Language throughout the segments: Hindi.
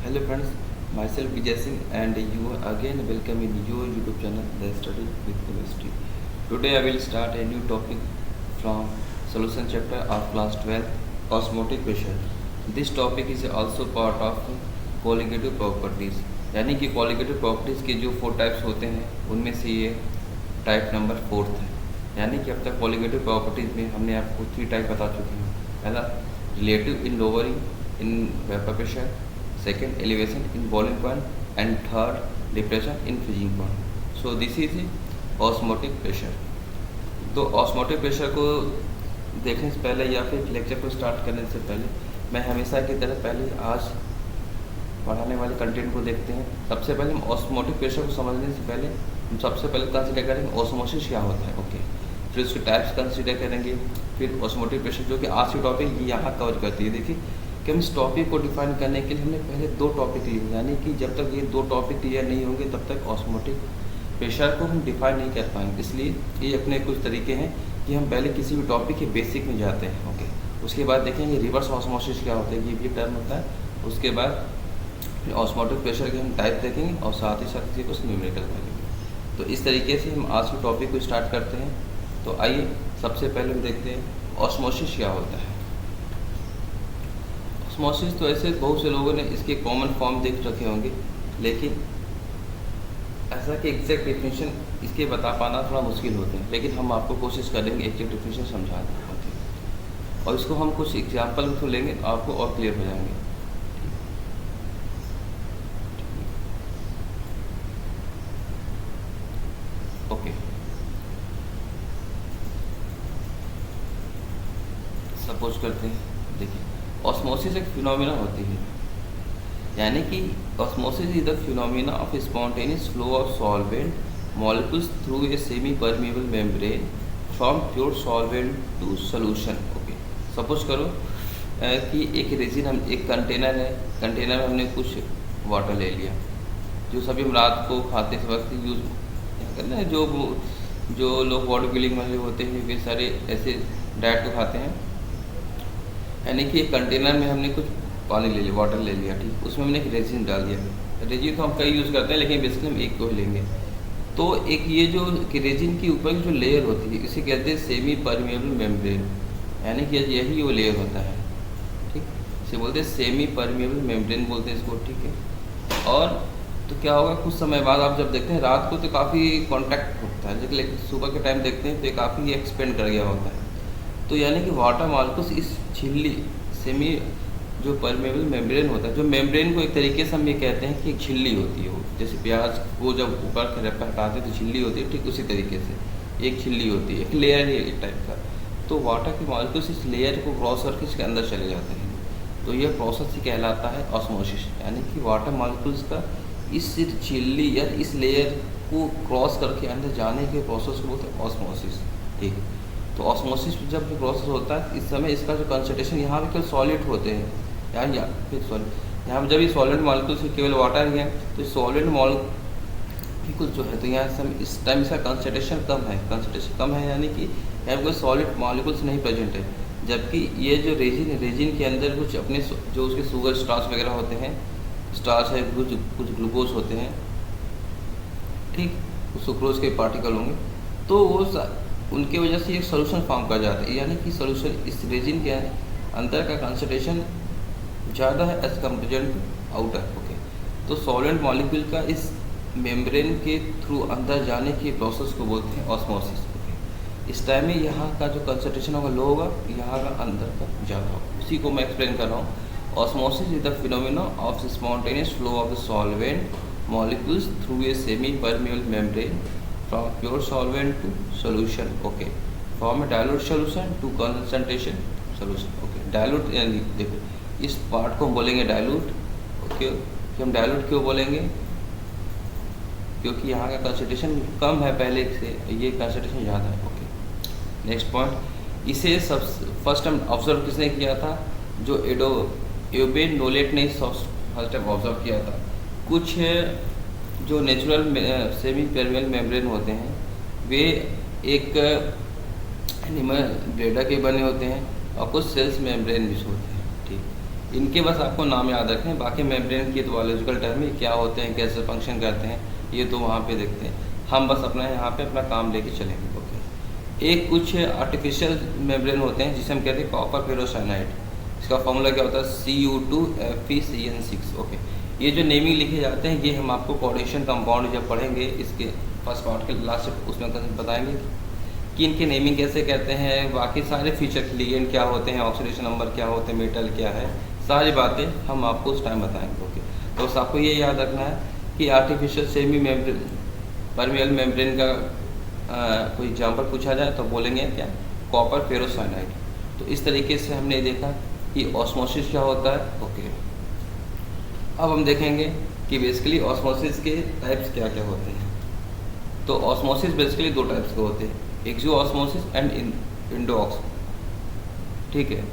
Hello friends, myself Vijay Singh and you are again welcome in your YouTube channel The Study with Chemistry. Today I will start a new topic from solution chapter of class 12 osmotic pressure. This topic is also part of colligative properties. यानी कि colligative properties के जो 4 टाइप्स होते हैं उनमें से ये टाइप नंबर 4th है। यानी कि अब तक colligative properties में हमने आपको 3 टाइप बता चुके हैं। पहला relative in lowering in vapor pressure, second elevation in boiling point and third depression in freezing point. So this is osmotic pressure. तो osmotic pressure को देखने से पहले या फिर लेक्चर को स्टार्ट करने से पहले मैं हमेशा की तरह पहले आज पढ़ाने वाले कंटेंट को देखते हैं। सबसे पहले हम osmotic pressure को समझने से पहले हम सबसे पहले कंसिडर करेंगे osmosis क्या होता है। ओके, फिर उसके टाइप्स कंसिडर करेंगे, फिर osmotic pressure जो कि आज की टॉपिक ये यहाँ कवर करती है। देखिए कि हम इस टॉपिक को डिफाइन करने के लिए हमने पहले 2 टॉपिक लिए, यानी कि जब तक ये 2 टॉपिक क्लियर नहीं होंगे तब तक ऑस्मोटिक प्रेशर को हम डिफाइन नहीं कर पाएंगे। इसलिए ये अपने कुछ तरीके हैं कि हम पहले किसी भी टॉपिक के बेसिक में जाते हैं। ओके, उसके बाद देखेंगे रिवर्स ऑस्मोसिस क्या होता है, ये भी टर्म होता है। उसके बाद ऑस्मोटिक प्रेशर के हम टाइप देखेंगे और साथ ही साथ इसी को न्यूमेरिकल करेंगे। तो इस तरीके से हम आज के टॉपिक को स्टार्ट करते हैं। तो आइए सबसे पहले हम देखते हैं ऑस्मोसिस क्या होता है। ऑस्मोसिस तो ऐसे बहुत से लोगों ने इसके कॉमन फॉर्म देख रखे होंगे, लेकिन ऐसा कि एग्जैक्ट डेफिनेशन इसके बता पाना थोड़ा मुश्किल होते हैं, लेकिन हम आपको कोशिश करेंगे एग्जैक्ट डेफिनेशन समझाने की। और इसको हम कुछ एग्जाम्पल में लेंगे तो आपको और क्लियर हो जाएंगे। ओके, सपोज करते हैं, देखिए ऑस्मोसिस एक फिनोमिना होती है, यानी कि osmosis is the phenomena of spontaneous flow of solvent molecules through a semi permeable membrane from pure solvent to solution. Okay, suppose करो कि एक रेजिन हम एक कंटेनर है, कंटेनर में हमने कुछ वाटर ले लिया, जो सभी हम रात को खाते वक्त यूज करते हैं। जो लोग बॉडी बिल्डिंग वाले होते हैं वे सारे ऐसे डाइट को खाते हैं। यानी कि एक कंटेनर में हमने कुछ पानी ले लिया, वाटर ले लिया, ठीक, उसमें हमने एक रेजिन डाल दिया। रेजिन तो हम कई यूज़ करते हैं, लेकिन बेसिकली हम एक को ही लेंगे। तो एक ये जो रेजिन की ऊपर की जो लेयर होती है इसे कहते हैं सेमी परमिएबल मेम्ब्रेन, यानी कि यही वो लेयर होता है, ठीक, इसे बोलते हैं सेमी परमिएबल मेम्ब्रेन बोलते हैं इसको, ठीक है। और तो क्या होगा, कुछ समय बाद आप जब देखते हैं रात को तो काफ़ी कॉन्टैक्ट होता है, लेकिन सुबह के टाइम देखते हैं तो ये काफ़ी एक्सपेंड कर गया होता है। तो यानी कि वाटर मॉलिक्यूल्स इस झिल्ली सेमी जो परमेबल मेम्ब्रेन होता है, जो मेम्ब्रेन को एक तरीके से हम ये कहते हैं कि एक झिल्ली होती है, वो जैसे प्याज को जब ऊपर के रैपर हटाते हैं तो झिल्ली होती है, ठीक उसी तरीके से एक झिल्ली होती है, एक लेयर है एक टाइप का। तो वाटर के मॉलिक्यूल्स इस लेयर को क्रॉस करके इसके अंदर चले जाते हैं। तो यह प्रोसेस ही कहलाता है ऑस्मोसिस, यानी कि वाटर मॉलिक्यूल्स का इस झिल्ली या इस लेयर को क्रॉस करके अंदर जाने के प्रोसेस को बोलते हैं ऑस्मोसिस, ठीक। तो ऑस्मोसिस जब भी प्रोसेस होता है इस समय इसका जो कंसंट्रेशन यहाँ पे केवल सॉलिड होते हैं, या फिर सॉलिड यहाँ जब ये सॉलिड मॉलिक्यूल से केवल वाटर ही है तो सॉलिड मॉलिक्यूल जो है तो यहाँ इस टाइम इसका कंसंट्रेशन कम है, यानी कि यहाँ कोई सॉलिड मॉलिक्यूल्स नहीं प्रेजेंट है। जबकि ये जो रेजिन के अंदर कुछ अपने जो उसके शुगर स्टार्च वगैरह होते हैं, स्टार्च है, कुछ ग्लूकोज होते हैं, ठीक, सुक्रोज के पार्टिकल होंगे, तो वो उनके वजह से एक सोल्यूशन फॉर्म कर जाता है। यानी कि सोल्यूशन इस रेजिन के अंदर का कंसंट्रेशन ज़्यादा है as compare to outer. Okay, तो सॉल्वेंट मॉलिक्यूल का इस मेम्ब्रेन के थ्रू अंदर जाने के प्रोसेस को बोलते हैं ऑस्मोसिस। ओके, इस टाइम में यहाँ का जो कंसंट्रेशन होगा लो होगा, यहाँ का अंदर का ज़्यादा होगा। उसी को मैं एक्सप्लेन कर रहा हूँ। Osmosis is the phenomena of spontaneous flow of the solvent molecules through a semi permeable membrane from pure solvent to solution, okay, from a dilute solution to concentration solution। okay, dilute यानी देखो इस पार्ट को हम बोलेंगे dilute। ओके, कि हम dilute क्यों बोलेंगे, क्योंकि यहाँ का कंसंट्रेशन कम है पहले से, ये कंसंट्रेशन ज़्यादा है। ओके, नेक्स्ट पॉइंट, इसे सब फर्स्ट टाइम ऑब्जर्व किसने किया था, जो एबेन नोलेट ने फर्स्ट टाइम ऑब्जर्व किया था। कुछ जो नेचुरल सेमी परमिएबल मेम्ब्रेन होते हैं वे एक एनिमल ब्रेडा के बने होते हैं और कुछ सेल्स मेम्ब्रेन भी होते हैं, ठीक। इनके बस आपको नाम याद रखने हैं, बाकी मेम्ब्रेन की तो बायोलॉजिकल टर्म है, क्या होते हैं, कैसे फंक्शन करते हैं, ये तो वहाँ पे देखते हैं। हम बस अपना यहाँ पे अपना काम लेके चलेंगे। ओके, एक कुछ आर्टिफिशियल मेम्ब्रेन होते हैं जिसे हम कहते हैं कॉपर फेरोसाइनाइड। इसका फॉर्मूला क्या होता है, Cu2Fe6। ओके, ये जो नेमिंग लिखे जाते हैं ये हम आपको कोऑर्डिनेशन कंपाउंड जब पढ़ेंगे इसके फर्स्ट पार्ट के लास्ट उसमें बताएंगे कि इनके नेमिंग कैसे कहते हैं, बाकी सारे फीचर, लिगेंड क्या होते हैं, ऑक्सीडेशन नंबर क्या होते हैं, मेटल क्या है, सारी बातें हम आपको उस टाइम बताएंगे। ओके, तो बस आपको ये याद रखना है कि artificial semi membrane permeable membrane का कोई एग्जाम्पल पूछा जाए तो बोलेंगे क्या, कॉपर फेरोसाइनाइड। तो इस तरीके से हमने देखा कि ऑस्मोसिस क्या होता है। ओके, अब हम देखेंगे कि बेसिकली ऑस्मोसिस के टाइप्स क्या क्या होते हैं। तो ऑस्मोसिस बेसिकली दो टाइप्स के होते हैं, एक्सो ऑस्मोसिस एंड इंडो ऑस्मोसिस। ठीक है,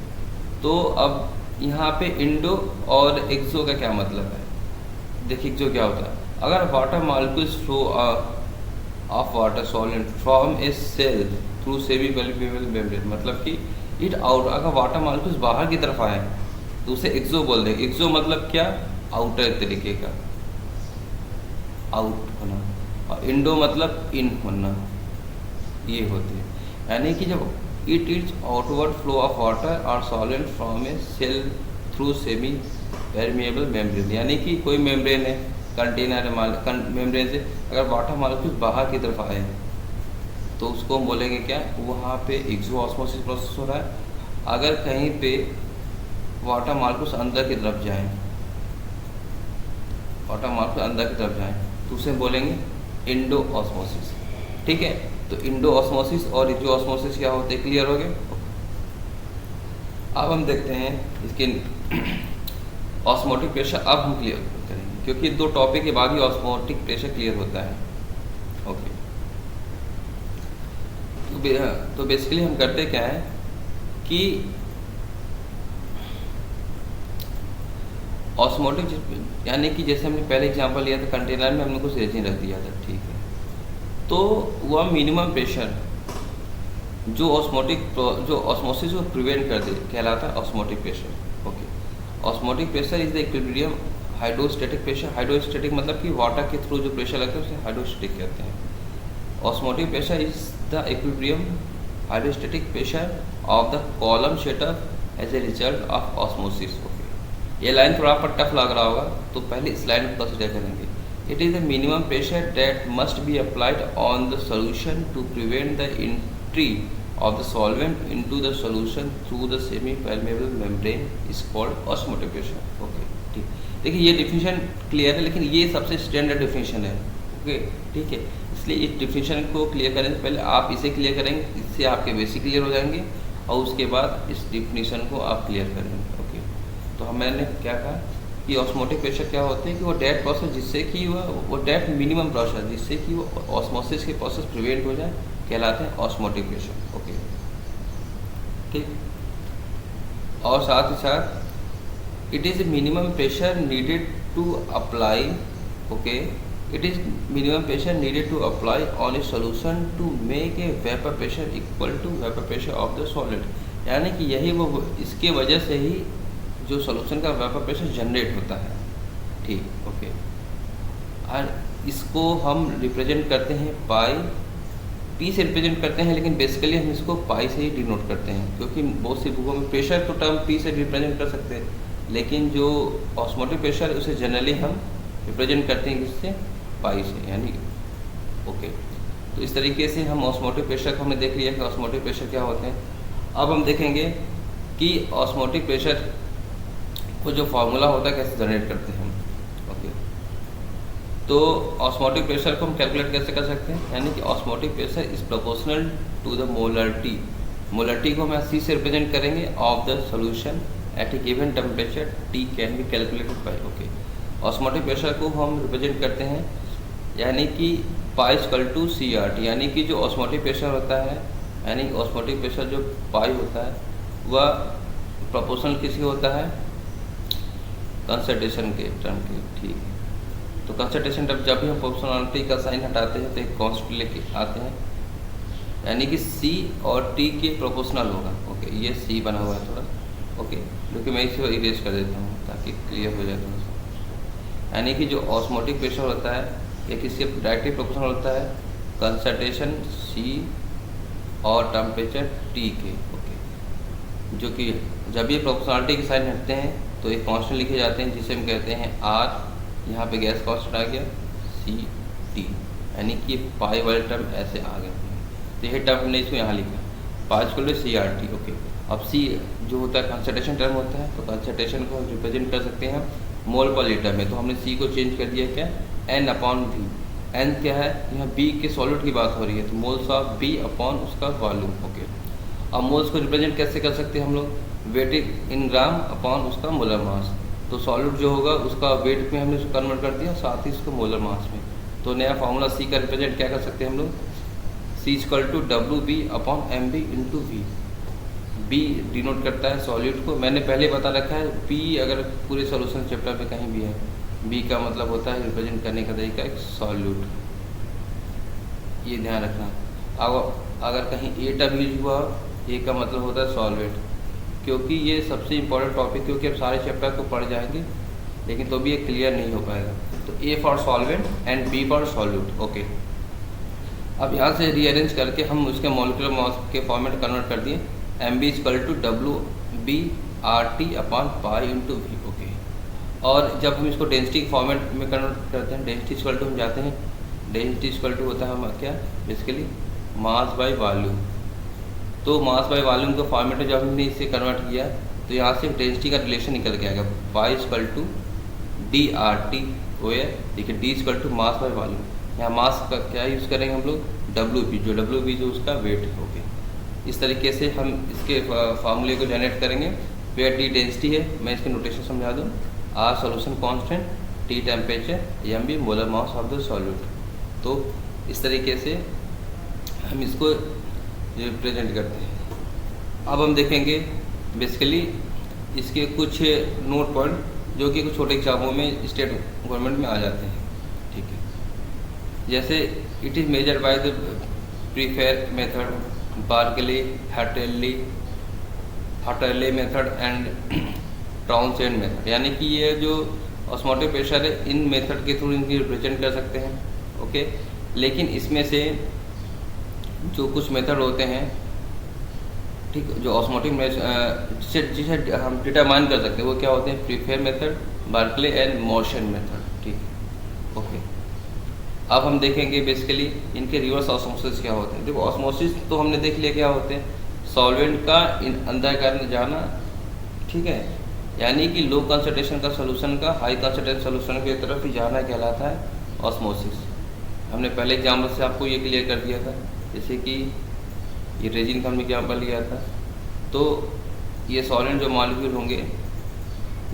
तो अब यहाँ पे इंडो और एक्सो का क्या मतलब है। देखिए एक्सो क्या होता है, अगर water molecules flow of water solvent from a cell through semi permeable membrane, मतलब कि इट आउट, अगर वाटर मॉलिक्यूल्स बाहर की तरफ आए तो उसे एक्सो बोल देंगे। एक्सो मतलब क्या, आउटर तरीके का, आउट होना, और इंडो मतलब इन होना, ये होते हैं। यानी कि जब it is outward flow of water और solvent from a cell through semi permeable membrane, यानी कि कोई मेम्ब्रेन है, कंटेनर है, मेम्ब्रेन से अगर वाटर मॉलिक्यूल्स बाहर की तरफ आए तो उसको हम बोलेंगे क्या, वहाँ पे एक्सो ऑस्मोसिस प्रोसेस हो रहा है। अगर कहीं पे वाटर मॉलिक्यूल्स अंदर की तरफ जाएं, वाटर मॉलिक्यूल्स अंदर की तरफ जाएं तो उसे बोलेंगे इंडो ऑस्मोसिस। ठीक है, तो इंडो ऑस्मोसिस और एक्सो ऑस्मोसिस क्या होते हैं, क्लियर हो गए। अब हम देखते हैं इसके ऑस्मोटिक प्रेशर, अब हम क्लियर करेंगे क्योंकि दो टॉपिक के बाद ही ऑस्मोटिक प्रेशर क्लियर होता है। ओके, तो बेसिकली हम करते क्या है कि ऑस्मोटिक, यानी कि जैसे हमने पहले एग्जांपल लिया था, कंटेनर में हमने कुछ रेजिन रख दिया था, ठीक है, तो वह मिनिमम प्रेशर जो ऑस्मोसिस को प्रिवेंट कर दे कहलाता है osmotic pressure. Okay, osmotic pressure is the equilibrium hydrostatic pressure. Hydrostatic मतलब कि वाटर के थ्रू जो प्रेशर लगता है उसे हाइड्रोस्टैटिक कहते हैं। Osmotic pressure is the equilibrium hydrostatic pressure of the column setup as a result of osmosis. Okay, ये लाइन थोड़ा पर टफ लग रहा होगा तो पहले इस लाइन को कंसिडर करेंगे। It is the minimum pressure that must be applied on the solution to prevent the entry of the solvent into the solution through the semi permeable membrane is called osmotic pressure। Okay, ठीक, देखिए ये डिफिनेशन क्लियर है, लेकिन ये सबसे स्टैंडर्ड डिफिनेशन है। ओके, ठीक है, इसलिए इस डिफिनेशन को क्लियर करने से पहले आप इसे क्लियर करेंगे, इससे आपके बेसिक क्लियर हो जाएंगे और उसके बाद इस डिफिनेशन को आप क्लियर करेंगे। ओके, तो मैंने क्या कहा कि ऑस्मोटिक प्रेशर क्या होते हैं कि वो डेट प्रोसेस जिससे कि वो डेट मिनिमम प्रेशर जिससे कि वो ऑस्मोसिस के प्रोसेस प्रिवेंट हो जाए कहलाते हैं ऑस्मोटिक प्रेशर। ओके, ठीक, और साथ ही साथ it is minimum pressure needed to apply. Okay, it is minimum pressure needed to apply on a solution to make a vapour pressure equal to vapour pressure of the solid, यानी कि यही वो इसके वजह से ही जो सॉल्यूशन का वेपर प्रेशर जनरेट होता है। ठीक, ओके, और इसको हम रिप्रेजेंट करते हैं पाई, पी से रिप्रेजेंट करते हैं, लेकिन बेसिकली हम इसको पाई से ही डिनोट करते हैं क्योंकि बहुत सी बुकों में प्रेशर तो टर्म पी से रिप्रेजेंट कर सकते हैं, लेकिन जो ऑस्मोटिक प्रेशर है उसे जनरली हम रिप्रेजेंट करते हैं किससे, पाई से, यानी ओके। तो इस तरीके से हम ऑस्मोटिक प्रेशर को हमने देख लिया कि ऑस्मोटिक प्रेशर क्या होते हैं। अब हम देखेंगे कि ऑस्मोटिक प्रेशर को जो फार्मूला होता है कैसे जनरेट करते हैं। तो ऑस्मोटिक प्रेशर को हम कैलकुलेट कैसे कर सकते हैं, यानी कि osmotic pressure is proportional to the molarity. Molarity को हम सी से रिप्रेजेंट करेंगे of the solution at a given temperature T can be calculated by. Okay, osmotic pressure को हम रिप्रेजेंट करते हैं यानी कि pi equal to C R T, यानी कि जो ऑस्मोटिक प्रेशर होता है, यानी ऑस्मोटिक प्रेशर जो पाई होता है वह प्रोपोर्शनल किसी होता है, कंसंट्रेशन के टर्म के। ठीक, तो कंसंट्रेशन जब भी हम प्रोपोर्शनलिटी का साइन हटाते हैं तो एक कांस्टेंट लेके आते हैं, यानी कि C और T के प्रोपोर्शनल होगा। ओके, ये C बना हुआ है थोड़ा। ओके, जो कि मैं इसको इरेज कर देता हूँ ताकि क्लियर हो जाए थोड़ा सा। यानी कि जो ऑस्मोटिक प्रेशर होता है ये किसके डायरेक्टली प्रोपोर्शनल होता है, कंसंट्रेशन C और टेम्परेचर T के। ओके, जो कि जब ये प्रोपोर्शनलिटी के साइन हटते हैं तो एक कांस्टेंट लिखे जाते हैं जिसे हम कहते हैं R, यहाँ पे गैस कांस्टेंट आ गया CT, यानी कि पाई वाले टर्म ऐसे आ गए। तो यही टर्म हमने इसको यहाँ लिखा, pi equal to CRT। Okay, अब C जो होता है कंसंट्रेशन टर्म होता है, तो कंसंट्रेशन को रिप्रेजेंट कर सकते हैं मोल पर लीटर में, तो हमने C को चेंज कर दिया क्या, N/V। N क्या है, यहाँ B के सॉल्यूट की बात हो रही है, तो मोल्स ऑफ B अपॉन उसका वॉल्यूम। ओके, अब मोल्स को रिप्रेजेंट कैसे कर सकते हैं हम लोग, वेट इन ग्राम अपॉन उसका मोलर मास। तो सॉल्यूट जो होगा उसका वेट में हमने उसको कन्वर्ट कर दिया, साथ ही उसको मोलर मास में। तो नया फार्मूला C का रिप्रेजेंट क्या कर सकते हैं हम लोग, C = WB upon MB × V। B denote करता है सॉल्यूट को, मैंने पहले बता रखा है B अगर पूरे सॉल्यूशन चैप्टर में कहीं भी है, B का मतलब होता है रिप्रेजेंट करने का तरीका एक सॉल्यूट, ये ध्यान रखना। अब अगर कहीं A टर्म यूज हुआ, A का मतलब होता है सॉल्वेंट, क्योंकि ये सबसे इम्पोर्टेंट टॉपिक, क्योंकि अब सारे चैप्टर को पढ़ जाएंगे लेकिन तो भी ये क्लियर नहीं हो पाएगा। तो A for solvent and B for solute. Okay, अब यहाँ से रीअरेंज करके हम उसके मॉलिक्यूलर मास के फॉर्मेट कन्वर्ट कर दिए, MB = WBRT upon pi × V। Okay, और जब हम इसको डेंसिटी फॉर्मेट में कन्वर्ट करते हैं, डेंसिटी = हम जाते हैं, डेंसिटी = होता है हम क्या, बेसिकली मास बाय वॉल्यूम। तो मास बाय वॉल्यूम के फॉर्मेट में जब हमने इसे कन्वर्ट किया तो यहाँ से डेंसिटी का रिलेशन निकल के आएगा, पाई = DRT। देखिए D = मास बाय वॉल्यूम, यहाँ मास का क्या यूज़ करेंगे हम लोग, WB जो उसका वेट है। ओके, इस तरीके से हम इसके फार्मूले को जनरेट करेंगे। वेट D डेंसिटी है, मैं इसके नोटेशन समझा दूँ, R solution constant, T temperature, MB molar mass of the solute. तो इस तरीके से हम इसको रिप्रेजेंट करते हैं। अब हम देखेंगे बेसिकली इसके कुछ नोट पॉइंट जो कि कुछ छोटे एग्जामों में स्टेट गवर्नमेंट में आ जाते हैं। ठीक है, जैसे it is measured by the Pfeffer method, Berkeley, Hartley method and Townsend method, यानी कि ये जो ऑस्मोटिक प्रेशर है इन मेथड के थ्रू इनकी रिप्रेजेंट कर सकते हैं। ओके, लेकिन इसमें से जो कुछ मेथड होते हैं, ठीक, जो ऑस्मोटिक जिसे हम डिटरमाइन कर सकते हैं वो क्या होते हैं, Pfeffer method, Berkeley and motion method. ठीक, ओके, अब हम देखेंगे बेसिकली इनके रिवर्स ऑस्मोसिस क्या होते हैं। देखो, ऑस्मोसिस तो हमने देख लिया क्या होते हैं, सॉल्वेंट का अंदर करने जाना, ठीक है, यानी कि लो कंसंट्रेशन का सोल्यूशन का हाई कंसंट्रेशन सोल्यूशन की तरफ ही जाना कहलाता है ऑस्मोसिस। हमने पहले एग्जाम्पल से आपको ये क्लियर कर दिया था, जैसे कि ये रेजिन का हमने एग्जाम्पल लिया था। तो ये सॉल्वेंट जो मॉलिक्यूल होंगे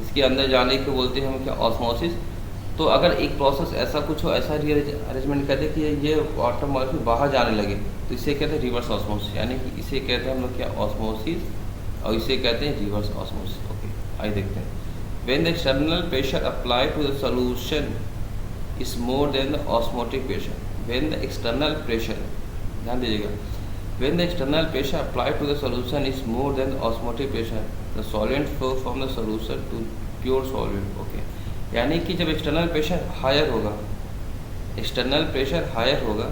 इसके अंदर जाने को बोलते हैं हम क्या, ऑस्मोसिस। तो अगर एक प्रोसेस ऐसा कुछ हो, ऐसा अरेंजमेंट कर दे कि ये वाटर मॉलिक्यूल बाहर जाने लगे, तो इसे कहते हैं रिवर्स ऑस्मोसिस, यानी कि इसे कहते हैं हम लोग क्या, ऑस्मोसिस, और इसे कहते हैं रिवर्स ऑस्मोसिस। ओके, आइए देखते हैं। When the external pressure apply to the solution is more than the osmotic pressure, when the external pressure, ध्यान दीजिएगा, when the external pressure applied to the solution is more than the osmotic pressure, the solvent flow from the solution to pure solvent। okay, यानी कि जब एक्सटर्नल प्रेशर हायर होगा, एक्सटर्नल प्रेशर हायर होगा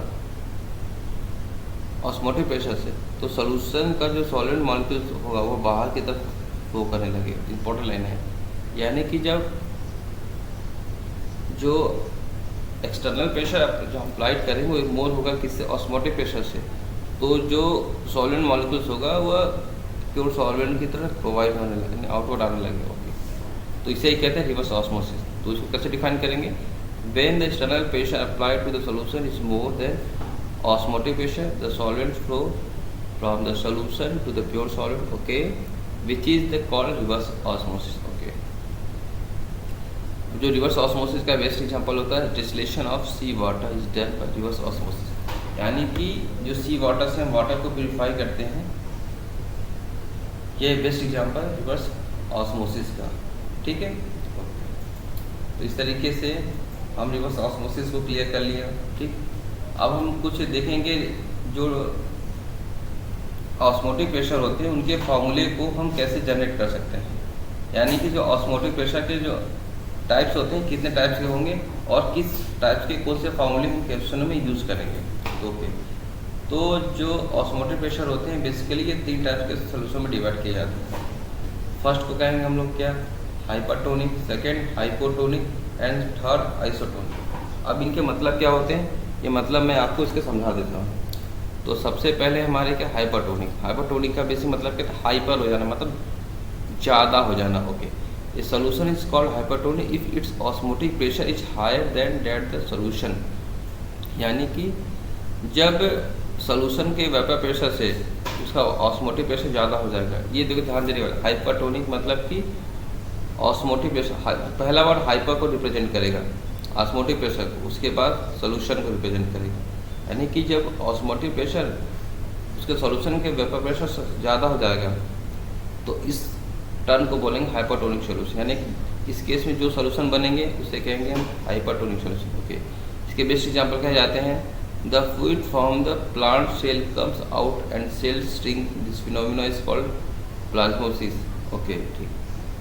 ऑस्मोटिक प्रेशर से, तो सॉल्यूशन का जो सॉल्वेंट मॉलिक्यूल होगा वो बाहर की तरफ फ्लो करने लगे। इंपॉर्टेंट लाइन है, यानी कि जब जो एक्सटर्नल प्रेशर जो हम अप्लाइड करेंगे वो मोर होगा किससे, ऑस्मोटिक प्रेशर से, तो जो सॉल्वेंट मॉलिक्यूल्स होगा वह प्योर सॉल्वेंट की तरफ प्रोवाइड होने लगे, आउटवर्ड आने लगे। ओके, तो इसे ही कहते हैं रिवर्स ऑस्मोसिस। तो इसको कैसे डिफाइन करेंगे, when the external pressure applied to the solution is more than osmotic pressure, the solvent flow from the solution to the pure solvent, okay, which is the called reverse osmosis. Okay, जो रिवर्स ऑस्मोसिस का बेस्ट एग्जांपल होता है distillation of sea water is done by reverse osmosis, यानी कि जो सी वाटर से हम वाटर को प्यूरिफाई करते हैं, ये बेस्ट एग्जांपल रिवर्स ऑस्मोसिस का। ठीक है, तो इस तरीके से हम रिवर्स ऑस्मोसिस को क्लियर कर लिया। ठीक, अब हम कुछ देखेंगे जो ऑस्मोटिक प्रेशर होते हैं उनके फॉर्मूले को हम कैसे जनरेट कर सकते हैं, यानी कि जो ऑस्मोटिक प्रेशर के जो टाइप्स होते हैं कितने टाइप्स के होंगे और किस टाइप्स के कौन से फॉर्मूले हम क्वेश्चन में यूज़ करेंगे। ओके, तो जो ऑस्मोटिक प्रेशर होते हैं बेसिकली ये 3 टाइप्स के सोल्यूशन में डिवाइड किए जाते हैं। फर्स्ट को कहेंगे हम लोग क्या, hypertonic, second hypotonic and third isotonic. अब इनके मतलब क्या होते हैं, ये मतलब मैं आपको इसके समझा देता हूँ। तो सबसे पहले हमारे क्या हाइपरटोनिक, हाइपरटोनिक का बेसिक मतलब क्या, हाइपर हो जाना मतलब ज़्यादा हो जाना। Okay, a solution is called hypertonic if its osmotic pressure is higher than that the solution, यानी कि जब सोल्यूशन के वेपर प्रेशर से उसका ऑस्मोटिक प्रेशर ज़्यादा हो जाएगा। ये देखो ध्यान देने वाला, हाइपरटोनिक मतलब कि ऑस्मोटिक प्रेशर, पहला वर्ड हाइपर को रिप्रेजेंट करेगा ऑस्मोटिक प्रेशर को, उसके बाद सोल्यूशन को रिप्रेजेंट करेगा, यानी कि जब ऑस्मोटिक प्रेशर उसके सॉल्यूशन के वेपर प्रेशर से ज़्यादा हो जाएगा तो इस टर्म को बोलेंगे हाइपरटोनिक सॉल्यूशन, यानी कि इस केस में जो सॉल्यूशन बनेंगे उसे कहेंगे हम हाइपरटोनिक सॉल्यूशन। ओके, इसके बेस्ट एग्जाम्पल क्या जाते हैं, the fluid from the plant cell comes out and cell shrink, this phenomena is called plasmolysis. Okay, ठीक,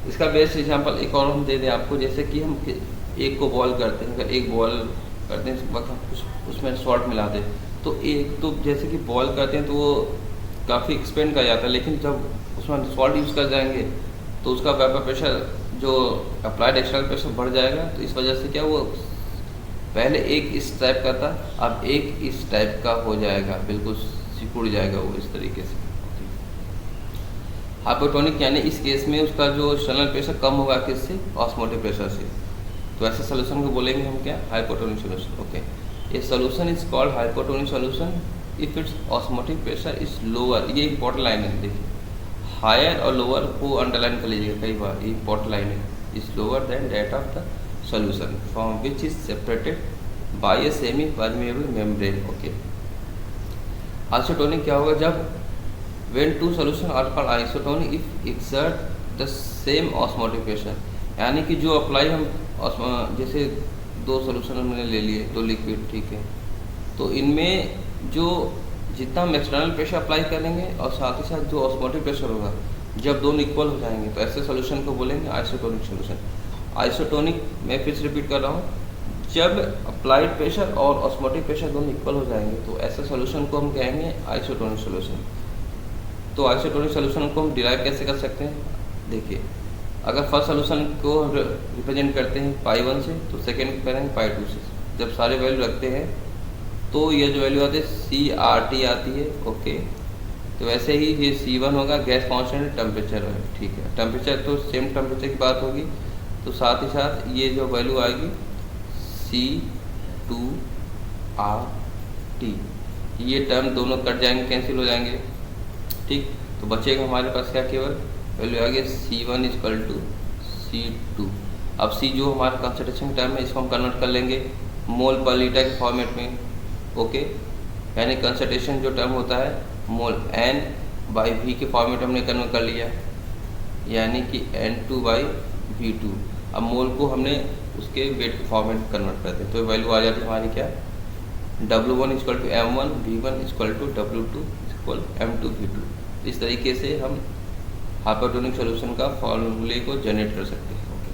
इसका बेस्ट एग्जाम्पल एक और हम दे दें आपको, जैसे कि हम एक को बॉयल करते हैं, अगर एक बॉयल करते हैं वक्त उसमें सॉल्ट मिला दें तो एक तो जैसे कि बॉयल करते हैं तो वो काफ़ी एक्सपेंड कर जाता है, लेकिन जब उसमें सॉल्ट यूज़ कर जाएंगे तो उसका वेपर प्रेशर जो अप्लाइड एक्सटर्नल प्रेशर बढ़ जाएगा। तो इस वजह से क्या वो पहले एक इस टाइप का था, अब एक इस टाइप का हो जाएगा, बिल्कुल सिकुड़ जाएगा वो इस तरीके से। हाइपोटोनिक यानी इस केस में उसका जो एक्सटर्नल प्रेशर कम होगा किससे, ऑस्मोटिक प्रेशर से, तो ऐसे सोल्यूशन को बोलेंगे हम क्या, हाइपोटोनिक सोल्यूशन। ओके, ये solution is called hypotonic solution if its osmotic pressure is lower, ये इंपॉर्टेंट लाइन है, देखिए हायर और लोअर को अंडरलाइन कर लीजिएगा कई बार, ये इंपॉर्टेंट लाइन है, is lower than that of the solution from which is separated by a semi permeable membrane. Okay, isotonic क्या होगा, जब when two solutions are called isotonic if exert the same osmotic pressure, यानी कि जो अप्लाई हम जैसे दो सोल्यूशन हमने ले लिए, दो लिक्विड, ठीक है, तो इनमें जो जितना हम एक्सटर्नल प्रेशर अप्लाई करेंगे और साथ ही साथ जो ऑस्मोटिक प्रेशर होगा, जब दोनों इक्वल हो जाएंगे तो ऐसे सोल्यूशन को बोलेंगे आइसोटोनिक सोल्यूशन। आइसोटोनिक मैं फिर से रिपीट कर रहा हूँ, जब अप्लाइड प्रेशर और ऑस्मोटिक प्रेशर दोनों इक्वल हो जाएंगे तो ऐसे सोल्यूशन को हम कहेंगे आइसोटोनिक सोल्यूशन। तो आइसोटोनिक सोल्यूशन को हम डिराइव कैसे कर सकते हैं, देखिए अगर फर्स्ट सोल्यूशन को रिप्रेजेंट करते हैं पाई 1 से तो सेकेंड को करेंगे पाई 2 से। जब सारे वैल्यू रखते हैं तो ये जो वैल्यू आती है CRT आती है। ओके, तो वैसे ही ये C1 होगा, गैस कांस्टेंट, टेम्परेचर है, ठीक है, टेम्परेचर तो सेम टेम्परेचर की बात होगी, तो साथ ही साथ ये जो वैल्यू आएगी C2RT, ये टर्म दोनों कट जाएंगे, कैंसिल हो जाएंगे, ठीक, तो बचेगा हमारे पास क्या, केवल वैल्यू आ गया C1 इक्वल टू C2। अब C जो हमारा कंसंट्रेशन टर्म है इसको हम कन्वर्ट कर लेंगे मोल पर लीटर के फॉर्मेट में। ओके, यानी कंसंट्रेशन जो टर्म होता है मोल N/V के फॉर्मेट हमने कन्वर्ट कर लिया, यानी कि N2/V2। अब मोल को हमने उसके वेट के फॉर्मेट कन्वर्ट करते हैं, तो वैल्यू आ जाती है हमारी क्या, W1 equal to M1, V1 equal to W2 equal M2V2। इस तरीके से हम हाइपोटोनिक सोल्यूशन का फॉर्मूले को जनरेट कर सकते हैं। ओके,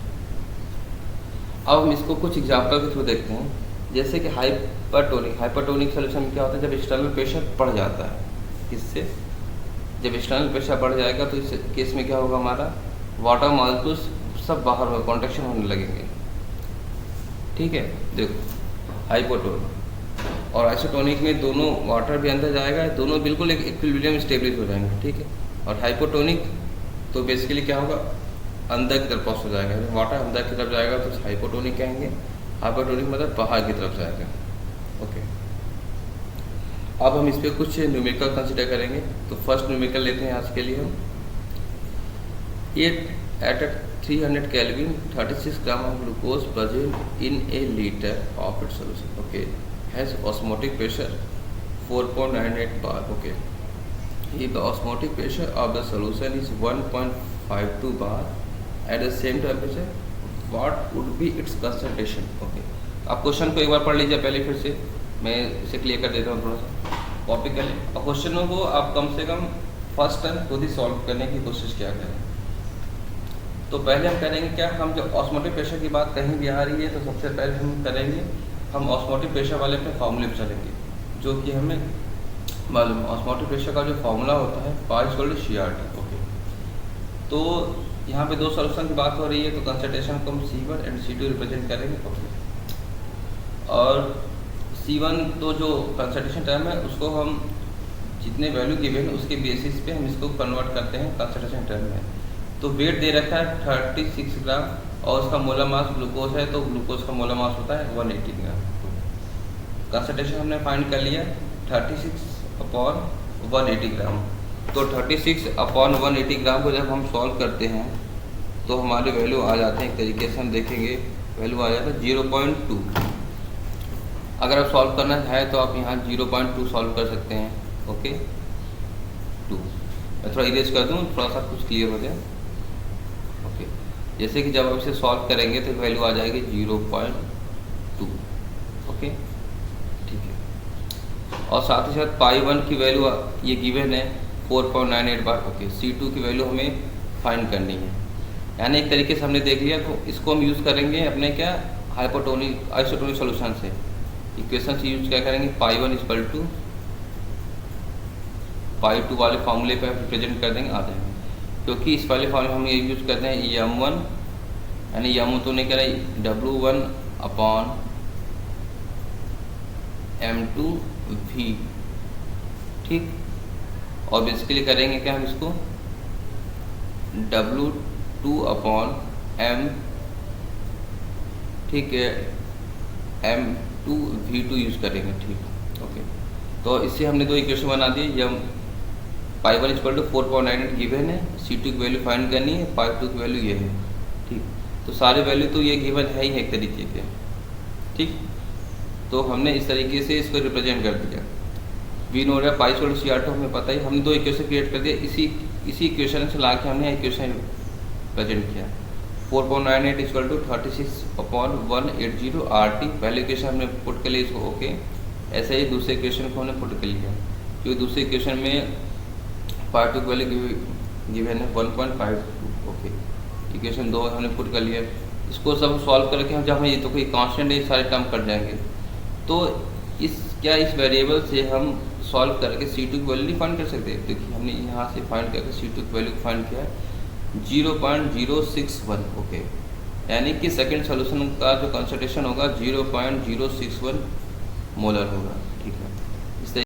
अब हम इसको कुछ एग्जाम्पल के थ्रू देखते हैं, जैसे कि हाइपरटोनिक सोल्यूशन में क्या होता है, जब एक्सटर्नल प्रेशर बढ़ जाता है, किससे, जब एक्सटर्नल प्रेशर बढ़ जाएगा तो इस केस में क्या होगा, हमारा वाटर मॉलिक्यूल्स सब बाहर होगा, कॉन्ट्रैक्शन होने लगेंगे, ठीक है। देखो हाइपोटोनिक और आइसोटोनिक में दोनों वाटर भी अंदर जाएगा, दोनों बिल्कुल एक इक्विलिब्रियम स्टेबलिश हो जाएंगे, ठीक है। और हाइपोटोनिक तो बेसिकली क्या होगा, अंदर की तरफ क्रॉस हो जाएगा, वाटर अंदर की तरफ जाएगा तो हाइपोटोनिक कहेंगे, हाइपोटोनिक मतलब बाहर की तरफ जाएगा। ओके, अब हम इस पर कुछ न्यूमेरिकल कंसिडर करेंगे। तो फर्स्ट न्यूमेरिकल लेते हैं आज के लिए हम, at 300 Kelvin 36 gram of glucose present in a liter of its solution, okay, has osmotic pressure 4.98 bar. Okay, if the osmotic pressure of the solution is 1.52 bar at the same temperature, what would be its concentration? Okay, आप क्वेश्चन को एक बार पढ़ लीजिए पहले, फिर से मैं इसे क्लियर कर देता हूँ, थोड़ा सा कॉपी कर लें। और क्वेश्चनों को आप कम से कम फर्स्ट टाइम खुद ही सॉल्व करने की कोशिश क्या करें। तो पहले हम करेंगे क्या, हम जब ऑस्मोटिक प्रेशर की बात कहीं भी आ रही है तो सबसे पहले हम करेंगे, हम ऑस्मोटिक प्रेशर वाले अपने फॉर्मूले पर चलेंगे, जो कि हमें मालूम है। ऑस्मोटिक प्रेशर का जो फॉर्मूला होता है π/CRT। ओके, तो यहाँ पे दो सॉल्यूशन की बात हो रही है, तो कंसंट्रेशन को हम C1 एंड C2 रिप्रेजेंट करेंगे। ओके, और C1 तो जो कंसंट्रेशन टर्म है उसको हम जितने वैल्यू गिवन है उसके बेसिस पे हम इसको कन्वर्ट करते हैं कंसंट्रेशन टर्म में। तो वेट दे रखा है 36 ग्राम और उसका मोलर मास ग्लूकोज है, तो ग्लूकोज का मोलर मास होता है 180 ग्राम। कंसंट्रेशन हमने फाइंड कर लिया 36/180 ग्राम। तो 36/180 ग्राम को जब हम सॉल्व करते हैं तो हमारे वैल्यू आ जाते हैं, एक तरीके से हम देखेंगे वैल्यू आ जाता है 0.2। अगर आप सॉल्व करना चाहें तो आप यहाँ 0.2 सॉल्व कर सकते हैं। ओके, 2 मैं थोड़ा इरेज कर दूँ, थोड़ा सा कुछ क्लियर हो जाए। ओके, जैसे कि जब आप इसे सॉल्व करेंगे तो वैल्यू आ जाएगी 0.2। ओके, ठीक है। और साथ ही साथ π1 की वैल्यू ये गिवन है 4.98 बार। ओके, C2 की वैल्यू हमें फाइंड करनी है, यानी एक तरीके से हमने देख लिया। तो इसको हम यूज़ करेंगे अपने क्या हाइपोटोनिक आइसोटोनिक सॉल्यूशन से। इक्वेशन से यूज क्या करेंगे, π1 = π2 वाले फार्मूले पे रिप्रेजेंट कर देंगे, आ जाएंगे। क्योंकि इस वाले फार्मूले हम ये यूज करते हैं m1, यानी m1 तो नहीं कह रहे, W1/m2V, ठीक। और बेसिकली करेंगे क्या हम इसको W2/m, ठीक है, m2V2 यूज करेंगे, ठीक। ओके, तो इससे हमने दो इक्वेशन बना दी। यम π1 = 4.98 गिवन है, C2 की वैल्यू फाइंड करनी है, π2 की वैल्यू ये है, ठीक। तो सारे वैल्यू तो ये गिवन है ही एक तरीके के, ठीक। तो हमने इस तरीके से इसको रिप्रेजेंट कर दिया। वी नो है π/CR2 हमें पता ही, हमने दो इक्वेशन क्रिएट कर दिया। इसी इक्वेशन से ला के हमने इक्वेशन प्रेजेंट किया। 4.98 = 36/180 RT। पहले इक्वेशन हमने पुट कर लिया इसको। ओके, ऐसे ही दूसरे इक्वेशन को हमने पुट कर लिया, क्योंकि दूसरे इक्वेशन में π2 की वैल्यू गिवन है 1.52। ओके, इक्वेशन 2 हमने पुट कर लिया। इसको सब सॉल्व करके हम जब हम ये तो कोई कांस्टेंट है, सारे टर्म कट जाएंगे। तो इस वेरिएबल से हम सॉल्व करके C2 की वैल्यू फाइंड कर सकते हैं। देखिए हमने यहाँ से फाइंड करके C2 की वैल्यू फाइंड किया है 0.061। ओके, यानी कि सेकंड सॉल्यूशन का जो कंसंट्रेशन होगा 0.061 मोलर होगा।